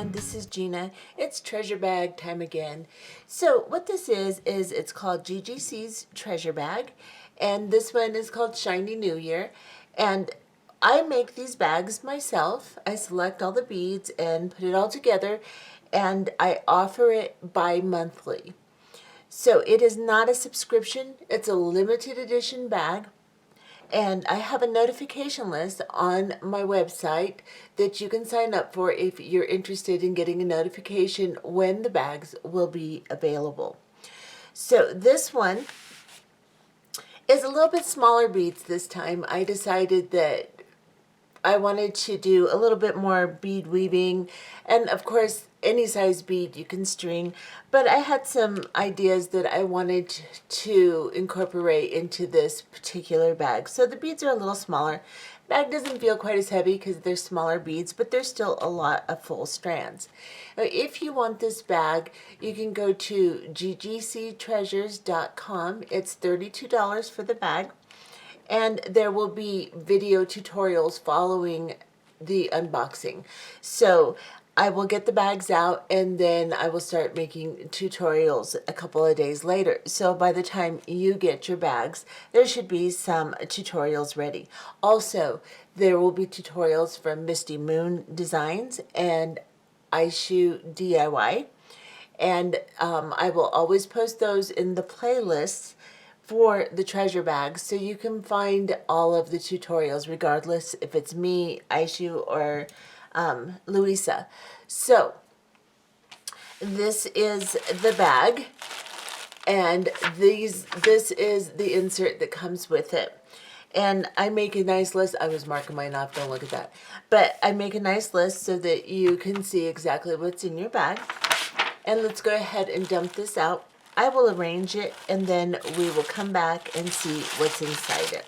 everyone, this is Gina. It's treasure bag time again. So what this is it's called GGC's treasure bag, and this one is called Shiny New Year. And I make these bags myself. I select all the beads and put it all together, and I offer it bi-monthly. So it is not a subscription, it's a limited edition bag. And I have a notification list on my website that you can sign up for if you're interested in getting a notification when the bags will be available. So this one is a little bit smaller beads this time. I decided that I wanted to do a little bit more bead weaving, and of course any size bead you can string, but I had some ideas that I wanted to incorporate into this particular bag. So the beads are a little smaller. Bag doesn't feel quite as heavy because they're smaller beads, but there's still a lot of full strands. Now, if you want this bag, you can go to ggctreasures.com. It's $32 for the bag. And there will be video tutorials following the unboxing. So I will get the bags out and then I will start making tutorials a couple of days later. So by the time you get your bags, there should be some tutorials ready. Also, there will be tutorials from Misty Moon Designs and I Shoot DIY. And I will always post those in the playlists for the treasure bags, so you can find all of the tutorials regardless if it's me, Aishu, or Louisa. So this is the bag, and this is the insert that comes with it. And I make a nice list. I was marking mine off, don't look at that. But I make a nice list so that you can see exactly what's in your bag. And let's go ahead and dump this out. I will arrange it and then we will come back and see what's inside it.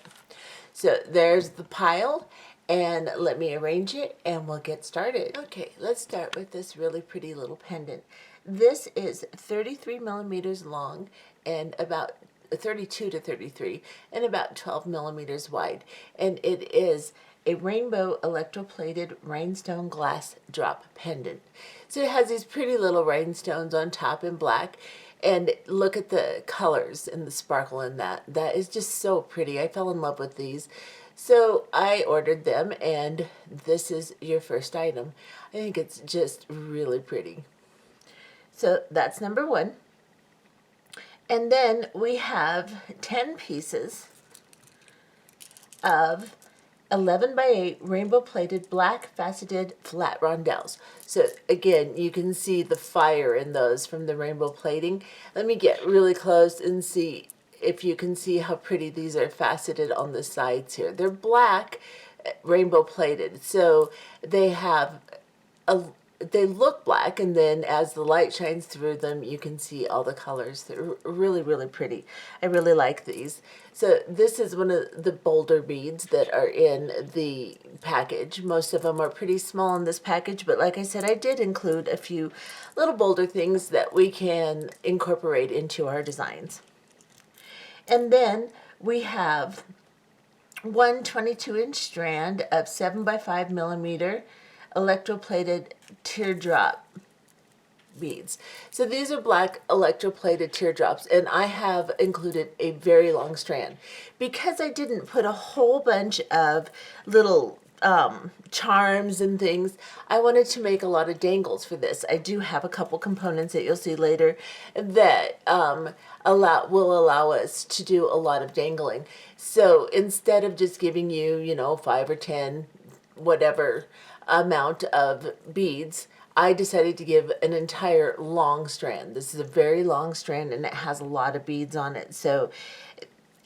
So there's the pile, and let me arrange it and we'll get started. Okay, let's start with this really pretty little pendant. This is 33 millimeters long and about 32 to 33 and about 12 millimeters wide. And it is a rainbow electroplated rhinestone glass drop pendant. So it has these pretty little rhinestones on top in black. And look at the colors and the sparkle in that. That is just so pretty. I fell in love with these. So I ordered them, and this is your first item. I think it's just really pretty. So that's number one. And then we have 10 pieces of 11 by 8 rainbow plated black faceted flat rondelles. So again, you can see the fire in those from the rainbow plating. Let me get really close and see if you can see how pretty these are faceted on the sides here. They're black rainbow plated, so they have they look black, and then as the light shines through them, you can see all the colors. They're really, really pretty. I really like these. So this is one of the bolder beads that are in the package. Most of them are pretty small in this package, but like I said, I did include a few little bolder things that we can incorporate into our designs. And then we have one 22-inch strand of 7 by 5 millimeter electroplated teardrop beads. So these are black electroplated teardrops, and I have included a very long strand because I didn't put a whole bunch of little charms and things. I wanted to make a lot of dangles for this. I do have a couple components that you'll see later that will allow us to do a lot of dangling. So instead of just giving you, 5 or 10, whatever amount of beads, I decided to give an entire long strand. This is a very long strand and it has a lot of beads on it. So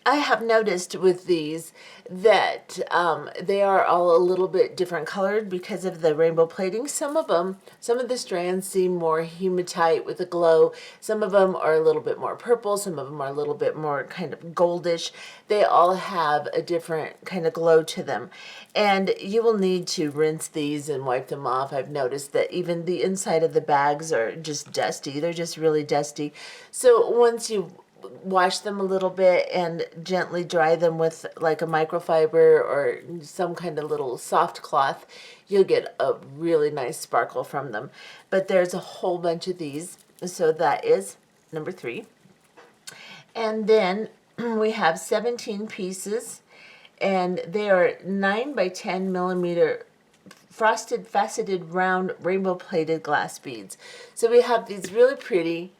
I have noticed with these that they are all a little bit different colored because of the rainbow plating. Some of the strands seem more hematite with a glow. Some of them are a little bit more purple. Some of them are a little bit more kind of goldish. They all have a different kind of glow to them. And you will need to rinse these and wipe them off. I've noticed that even the inside of the bags are just dusty. They're just really dusty. So once you wash them a little bit and gently dry them with like a microfiber or some kind of little soft cloth, you'll get a really nice sparkle from them. But there's a whole bunch of these, so that is number 3. And then we have 17 pieces, and they are 9 by 10 millimeter frosted faceted round rainbow plated glass beads. So we have these really pretty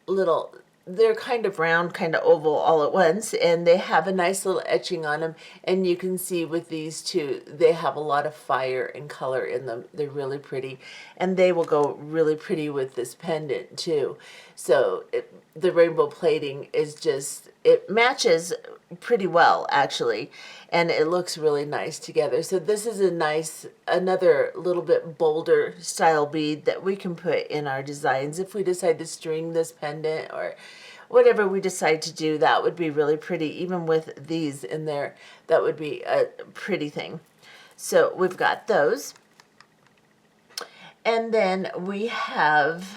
little, they're kind of round, kind of oval all at once, and they have a nice little etching on them. And you can see with these two, they have a lot of fire and color in them. They're really pretty, and they will go really pretty with this pendant too. So the rainbow plating is just, it matches pretty well actually, and it looks really nice together. So this is a nice, another little bit bolder style bead that we can put in our designs if we decide to string this pendant or whatever we decide to do. That would be really pretty. Even with these in there, that would be a pretty thing. So we've got those, and then we have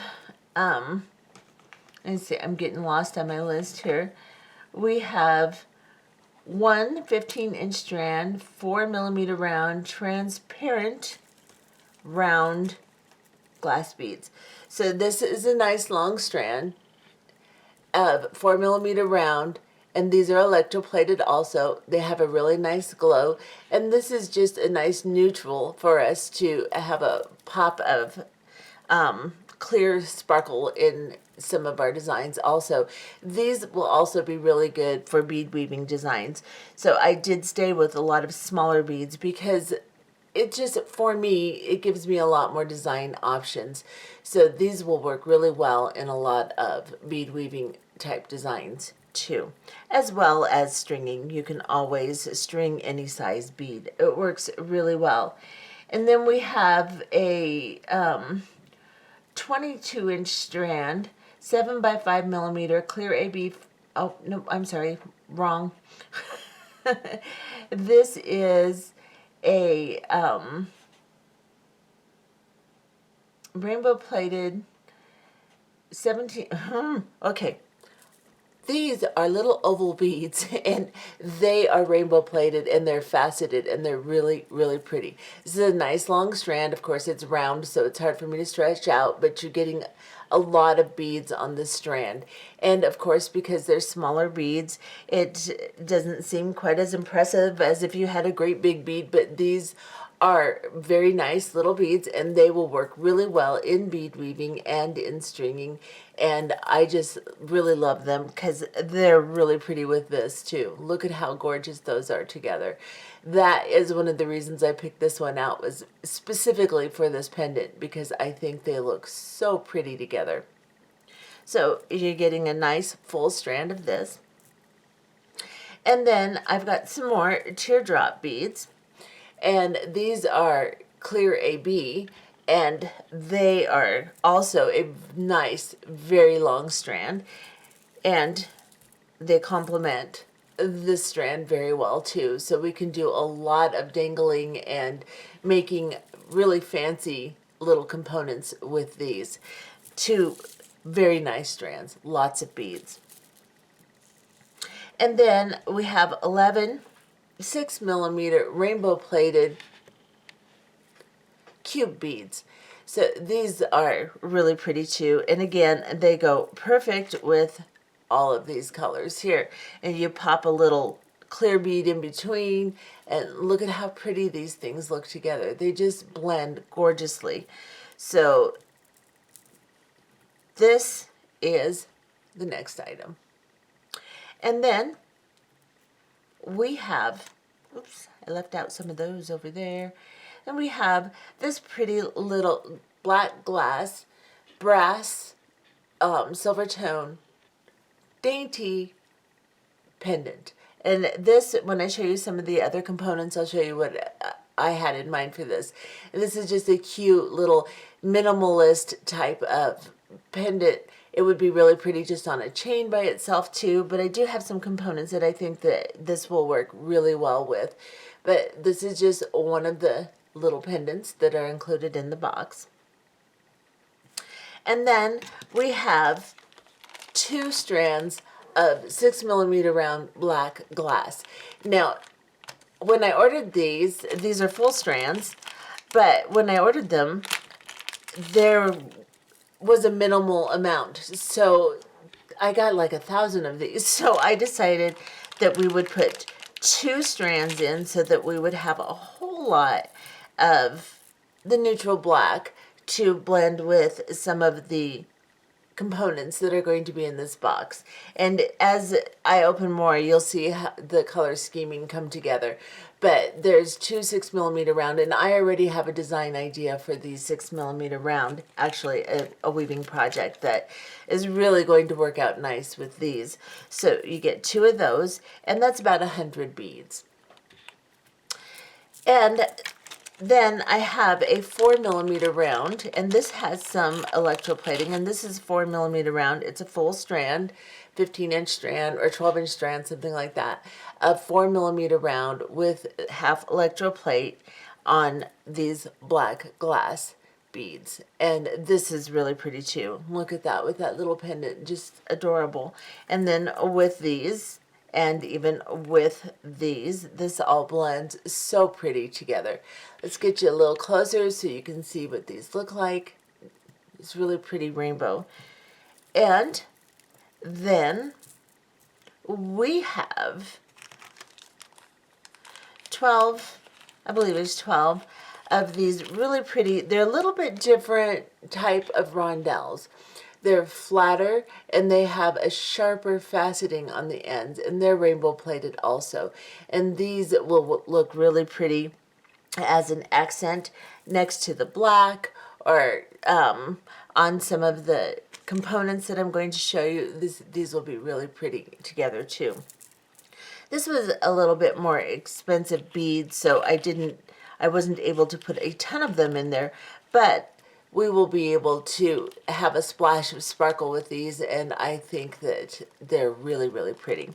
let's see, I'm getting lost on my list here. We have one 15-inch strand, 4 millimeter round, transparent round glass beads. So this is a nice long strand of 4 millimeter round, and these are electroplated also. They have a really nice glow, and this is just a nice neutral for us to have a pop of clear sparkle in some of our designs also. These will also be really good for bead weaving designs. So I did stay with a lot of smaller beads because it just, for me, it gives me a lot more design options. So these will work really well in a lot of bead weaving type designs too, as well as stringing. You can always string any size bead. It works really well. And then we have a 22-inch strand, 7 by 5 millimeter clear AB. Oh no, I'm sorry, wrong. This is a rainbow plated 17. Okay, these are little oval beads, and they are rainbow plated, and they're faceted, and they're really, really pretty. This is a nice long strand. Of course, it's round, so it's hard for me to stretch out, but you're getting a lot of beads on this strand. And of course, because they're smaller beads, it doesn't seem quite as impressive as if you had a great big bead, but these are very nice little beads, and they will work really well in bead weaving and in stringing. And I just really love them because they're really pretty with this too. Look at how gorgeous those are together. That is one of the reasons I picked this one out, was specifically for this pendant, because I think they look so pretty together. So you're getting a nice full strand of this. And then I've got some more teardrop beads, and these are clear AB, and they are also a nice, very long strand, and they complement this strand very well too. So we can do a lot of dangling and making really fancy little components with these. Two very nice strands, lots of beads. And then we have 11 6 millimeter rainbow plated cube beads. So these are really pretty too, and again, they go perfect with all of these colors here. And you pop a little clear bead in between, and look at how pretty these things look together. They just blend gorgeously. So this is the next item. And then we have, oops, I left out some of those over there. And we have this pretty little black glass, brass, silver tone, dainty pendant. And this, when I show you some of the other components, I'll show you what I had in mind for this. And this is just a cute little minimalist type of pendant. It would be really pretty just on a chain by itself too, but I do have some components that I think that this will work really well with. But this is just one of the little pendants that are included in the box. And then we have 2 strands of 6mm round black glass. Now, when I ordered these are full strands, but when I ordered them, there was a minimal amount. So I got like 1,000 of these. So I decided that we would put 2 strands in so that we would have a whole lot of the neutral black to blend with some of the components that are going to be in this box. And as I open more, you'll see how the color scheming come together. But there's 2 6mm round, and I already have a design idea for these 6mm round, actually a weaving project that is really going to work out nice with these. So you get 2 of those, and that's about 100 beads. And then I have a 4mm round, and this has some electroplating, and this is 4mm round. It's a full strand, 15-inch strand or 12-inch strand, something like that. A 4mm round with half electroplate on these black glass beads. And this is really pretty too. Look at that with that little pendant, just adorable. And then with these, and even with these, this all blends so pretty together. Let's get you a little closer so you can see what these look like. It's really pretty rainbow. And then we have 12, I believe it's 12, of these really pretty, they're a little bit different type of rondelles. They're flatter, and they have a sharper faceting on the ends, and they're rainbow plated also. And these will look really pretty as an accent next to the black, or on some of the components that I'm going to show you. These will be really pretty together too. This was a little bit more expensive beads, so I wasn't able to put a ton of them in there, but we will be able to have a splash of sparkle with these, and I think that they're really, really pretty.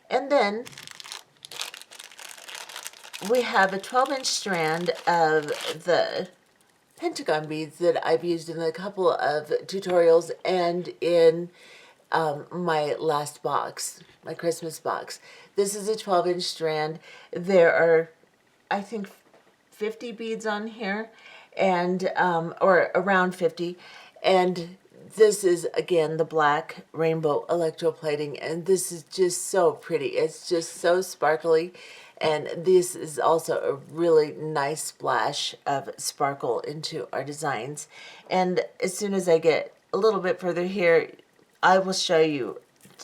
And then we have a 12-inch strand of the pentagon beads that I've used in a couple of tutorials and in my last box, my Christmas box. This is a 12-inch strand. There are, I think, 50 beads on here, and or around 50, and this is again the black rainbow electroplating, and this is just so pretty. It's just so sparkly, and this is also a really nice splash of sparkle into our designs. And as soon as I get a little bit further here, I will show you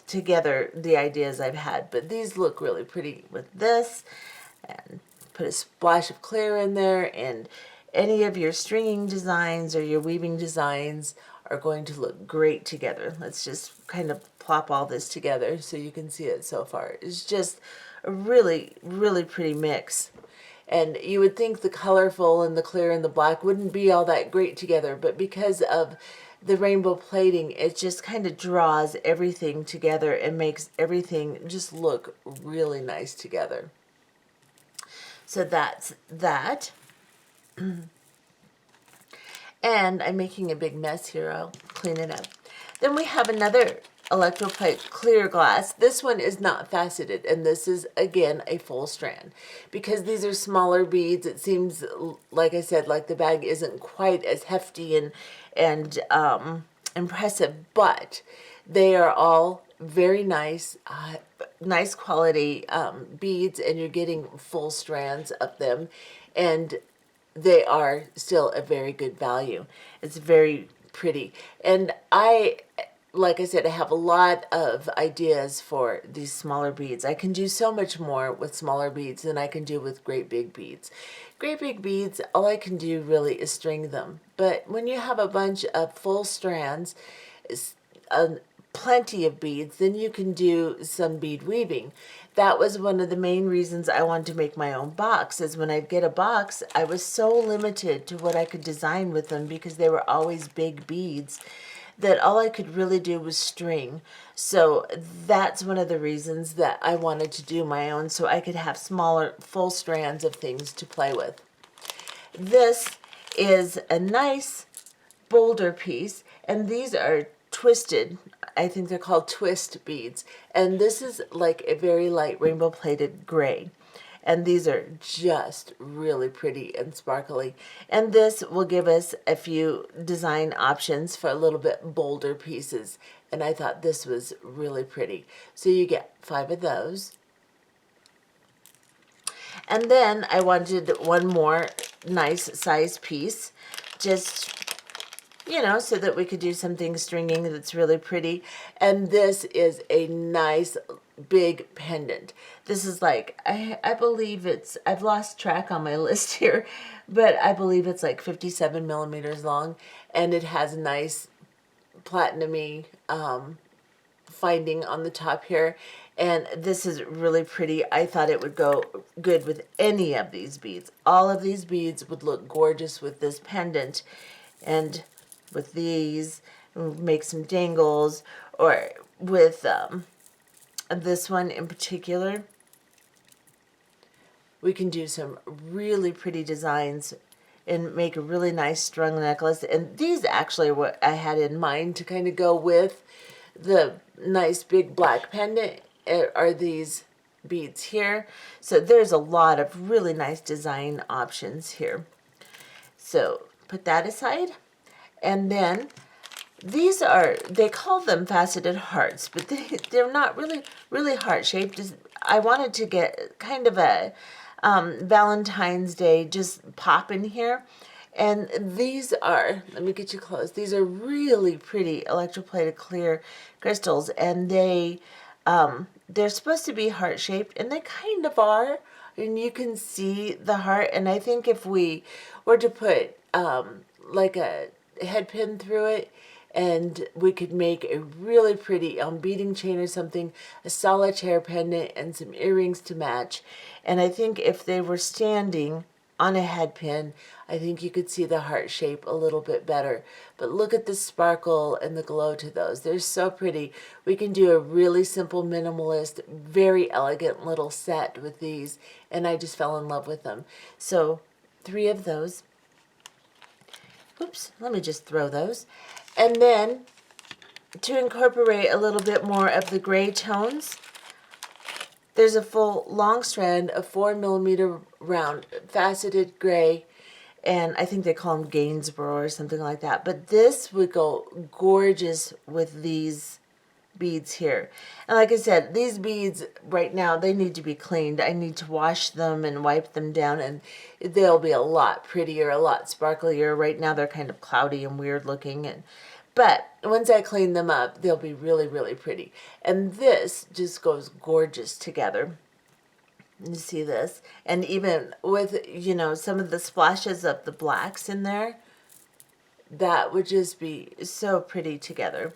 together the ideas I've had, but these look really pretty with this, and put a splash of clear in there, and any of your stringing designs or your weaving designs are going to look great together. Let's just kind of plop all this together so you can see it so far. It's just a really, really pretty mix. And you would think the colorful and the clear and the black wouldn't be all that great together, but because of the rainbow plating, it just kind of draws everything together and makes everything just look really nice together. So that's that. And I'm making a big mess here. I'll clean it up. Then we have another electroplate clear glass. This one is not faceted, and this is again a full strand. Because these are smaller beads, it seems, like I said, like the bag isn't quite as hefty and impressive, but they are all very nice, nice quality beads, and you're getting full strands of them, and they are still a very good value. It's very pretty. And like I said, I have a lot of ideas for these smaller beads. I can do so much more with smaller beads than I can do with great big beads. Great big beads, all I can do really is string them. But when you have a bunch of full strands, plenty of beads, then you can do some bead weaving. That was one of the main reasons I wanted to make my own box, is when I'd get a box, I was so limited to what I could design with them because they were always big beads that all I could really do was string. So that's one of the reasons that I wanted to do my own, so I could have smaller full strands of things to play with. This is a nice boulder piece, and these are twisted. I think they're called twist beads. And this is like a very light rainbow plated gray. And these are just really pretty and sparkly. And this will give us a few design options for a little bit bolder pieces. And I thought this was really pretty. So you get 5 of those. And then I wanted one more nice size piece, just, you know, so that we could do something stringing that's really pretty. And this is a nice big pendant. This is like, I believe it's, I've lost track on my list here, but I believe it's like 57 millimeters long, and it has nice platinumy finding on the top here. And this is really pretty. I thought it would go good with any of these beads. All of these beads would look gorgeous with this pendant. And with these, make some dangles, or with this one in particular, we can do some really pretty designs and make a really nice strung necklace. And these actually are what I had in mind to kind of go with the nice big black pendant, are these beads here. So there's a lot of really nice design options here. So put that aside. And then these are, they call them faceted hearts, but they're not really heart shaped. I wanted to get kind of a Valentine's Day just pop in here. And these are, let me get you close, these are really pretty electroplated clear crystals, and they're supposed to be heart shaped, and they kind of are, and you can see the heart. And I think if we were to put like a head pin through it, and we could make a really pretty beading chain or something, a solitaire pendant, and some earrings to match. And I think if they were standing on a head pin, I think you could see the heart shape a little bit better. But look at the sparkle and the glow to those. They're so pretty. We can do a really simple, minimalist, very elegant little set with these, and I just fell in love with them. So 3 of those. Oops, let me just throw those. And then to incorporate a little bit more of the gray tones, there's a full long strand of 4 millimeter round faceted gray, and I think they call them Gainsborough or something like that. But this would go gorgeous with these beads here. And like I said, these beads right now, they need to be cleaned. I need to wash them and wipe them down, and they'll be a lot prettier, a lot sparklier. Right now they're kind of cloudy and weird looking, but once I clean them up, they'll be really pretty. And this just goes gorgeous together. You see this? And even with, you know, some of the splashes of the blacks in there, that would just be so pretty together.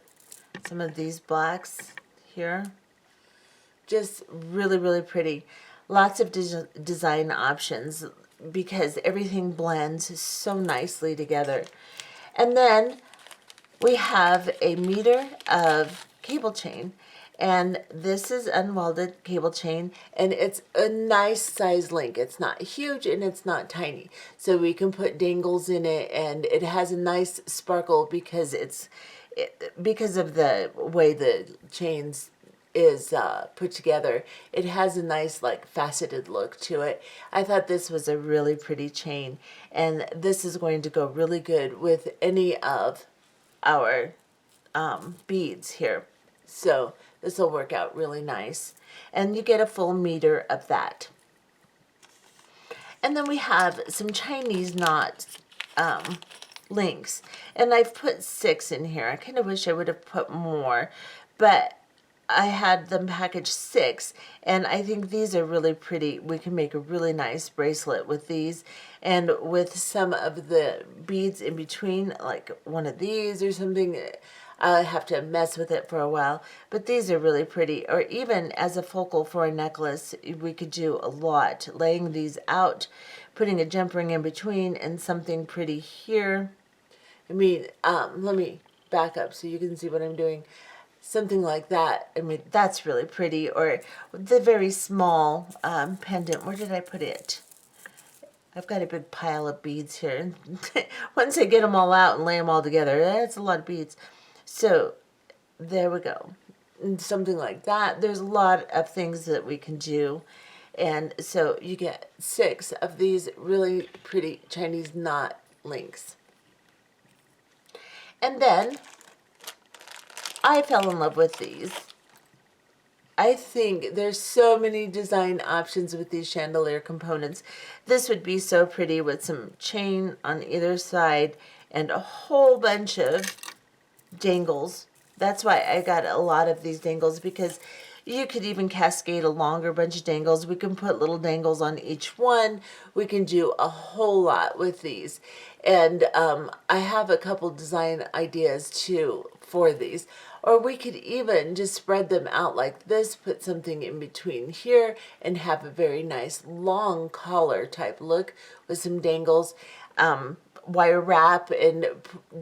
Some of these blacks here, just really pretty. Lots of design options because everything blends so nicely together. And then we have a meter of cable chain, and this is unwelded cable chain, and it's a nice size link. It's not huge and it's not tiny, so we can put dangles in it, and it has a nice sparkle because because of the way the chains is put together. It has a nice like faceted look to it. I thought this was a really pretty chain, and this is going to go really good with any of our beads here. So this will work out really nice, and you get a full meter of that. And then we have some Chinese knot links, and I've put 6 in here. I kind of wish I would have put more, but I had them packaged 6, and I think these are really pretty. We can make a really nice bracelet with these, and with some of the beads in between, like one of these or something. I'll have to mess with it for a while, but these are really pretty. Or even as a focal for a necklace, we could do a lot. Laying these out, putting a jump ring in between, and something pretty here. I mean, let me back up so you can see what I'm doing. Something like that. I mean, that's really pretty. Or the very small pendant. Where did I put it? I've got a big pile of beads here. Once I get them all out and lay them all together, that's a lot of beads. So There we go. And something like that. There's a lot of things that we can do. And so you get 6 of these really pretty Chinese knot links. And then I fell in love with these. I think there's so many design options with these chandelier components. This would be so pretty with some chain on either side and a whole bunch of dangles. That's why I got a lot of these dangles, because you could even cascade a longer bunch of dangles. We can put little dangles on each one. We can do a whole lot with these. And I have a couple design ideas too for these. Or we could even just spread them out like this, put something in between here, and have a very nice long collar type look with some dangles. Wire wrap and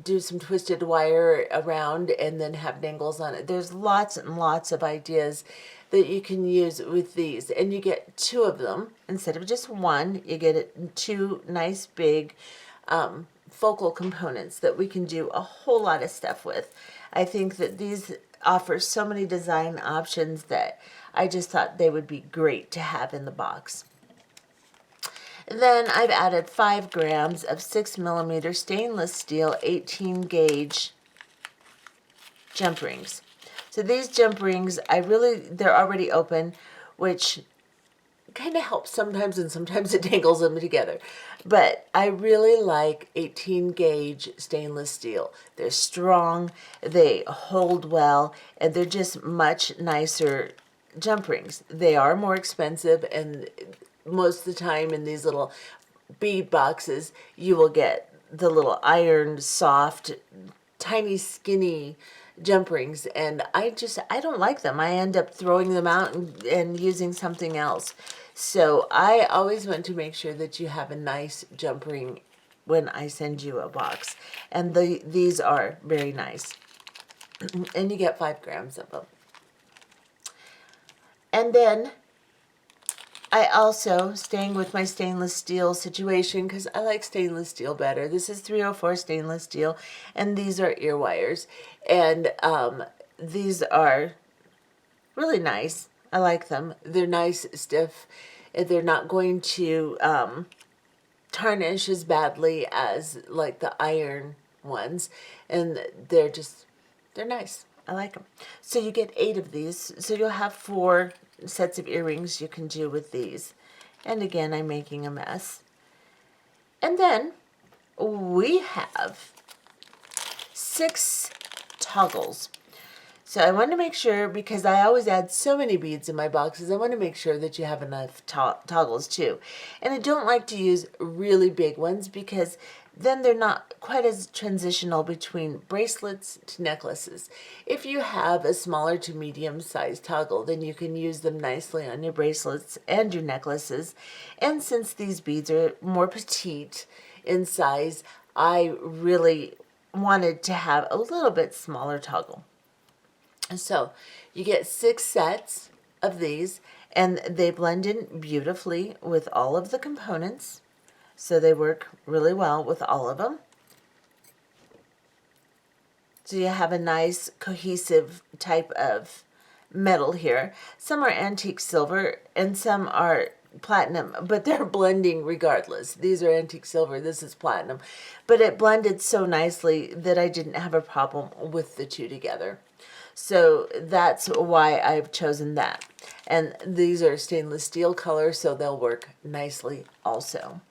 do some twisted wire around and then have dangles on it. There's lots and lots of ideas that you can use with these, and you get 2 of them instead of just one. You get 2 nice big focal components that we can do a whole lot of stuff with. I think that these offer so many design options that I just thought they would be great to have in the box. Then I've added 5 grams of 6mm stainless steel 18 gauge jump rings. So these jump rings, they're already open, which kind of helps sometimes, and sometimes it tangles them together. But I really like 18 gauge stainless steel. They're strong, they hold well, and they're just much nicer jump rings. They are more expensive, and most of the time in these little bead boxes, you will get the little iron, soft, tiny, skinny jump rings, and I don't like them. I end up throwing them out and using something else. So I always want to make sure that you have a nice jump ring when I send you a box. And these are very nice. And you get 5 grams of them. And then I also, staying with my stainless steel situation, because I like stainless steel better. This is 304 stainless steel, and these are ear wires. And these are really nice. I like them. They're nice, stiff. They're not going to tarnish as badly as like the iron ones. And they're nice. I like them. So you get 8 of these. So you'll have 4 sets of earrings you can do with these. And again, I'm making a mess. And then we have 6 toggles. So I want to make sure, because I always add so many beads in my boxes, I want to make sure that you have enough toggles too. And I don't like to use really big ones, because then they're not quite as transitional between bracelets to necklaces. If you have a smaller to medium sized toggle, then you can use them nicely on your bracelets and your necklaces. And since these beads are more petite in size, I really wanted to have a little bit smaller toggle. So you get 6 sets of these, and they blend in beautifully with all of the components. So they work really well with all of them. So you have a nice cohesive type of metal here. Some are antique silver and some are platinum, but they're blending regardless. These are antique silver, this is platinum. But it blended so nicely that I didn't have a problem with the 2 together. So that's why I've chosen that. And these are stainless steel color, so they'll work nicely also.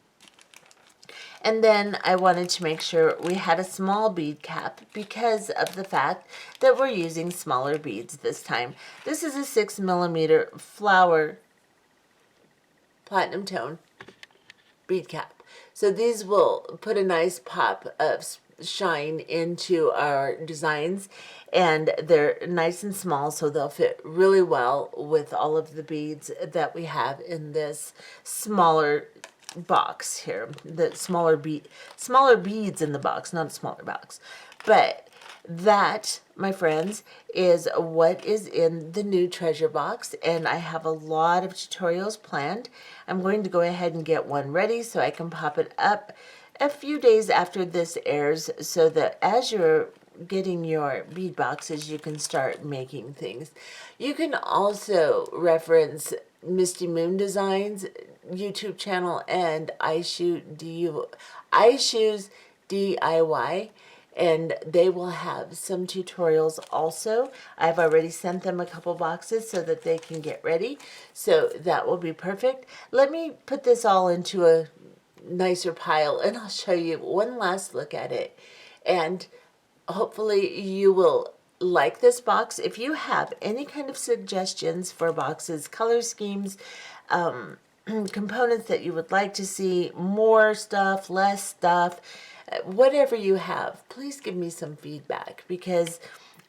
And then I wanted to make sure we had a small bead cap because of the fact that we're using smaller beads this time. This is a 6mm flower platinum tone bead cap. So these will put a nice pop of shine into our designs, and they're nice and small, so they'll fit really well with all of the beads that we have in this smaller box here. The smaller beads in the box, not a smaller box. But that, my friends, is what is in the new treasure box, and I have a lot of tutorials planned. I'm going to go ahead and get one ready so I can pop it up a few days after this airs, so that as you're getting your bead boxes, you can start making things. You can also reference Misty Moon Designs YouTube channel and iShoes DIY, and they will have some tutorials also. I've already sent them a couple boxes so that they can get ready, so that will be perfect. Let me put this all into a nicer pile and I'll show you one last look at it, and hopefully you will like this box. If you have any kind of suggestions for boxes, color schemes, components that you would like to see, more stuff, less stuff, whatever you have, please give me some feedback, because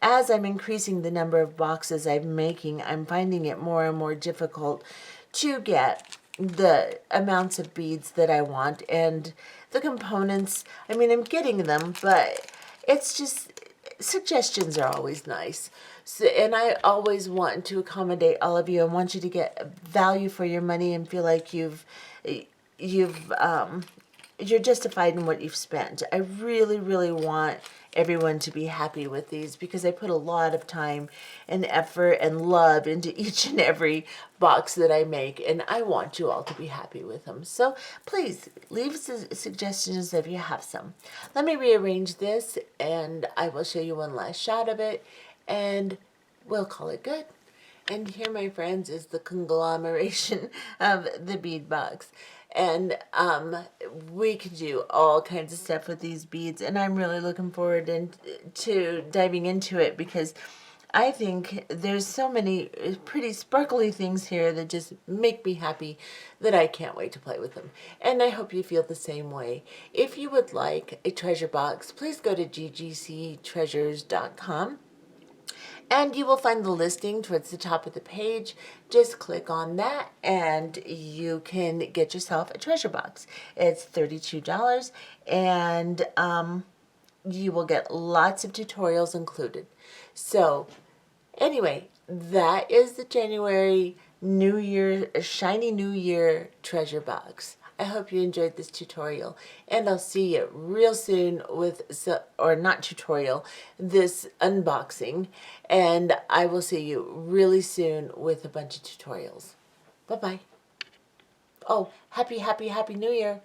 as I'm increasing the number of boxes I'm making, I'm finding it more and more difficult to get the amounts of beads that I want, and the components. I mean, I'm getting them, but it's just, suggestions are always nice. So, and I always want to accommodate all of you. I want you to get value for your money and feel like you've you're justified in what you've spent. I really, really want everyone to be happy with these, because I put a lot of time and effort and love into each and every box that I make, and I want you all to be happy with them. So please leave suggestions if you have some. Let me rearrange this and I will show you one last shot of it and we'll call it good. And here, my friends, is the conglomeration of the bead box. And we could do all kinds of stuff with these beads, and I'm really looking forward to diving into it, because I think there's so many pretty sparkly things here that just make me happy that I can't wait to play with them. And I hope you feel the same way. If you would like a treasure box, please go to ggctreasures.com. and you will find the listing towards the top of the page. Just click on that and you can get yourself a treasure box. It's $32, and you will get lots of tutorials included. So anyway, that is the January New Year, shiny New Year treasure box. I hope you enjoyed this tutorial, and I'll see you real soon with, or not tutorial, this unboxing, and I will see you really soon with a bunch of tutorials. Bye-bye. Oh, happy New Year.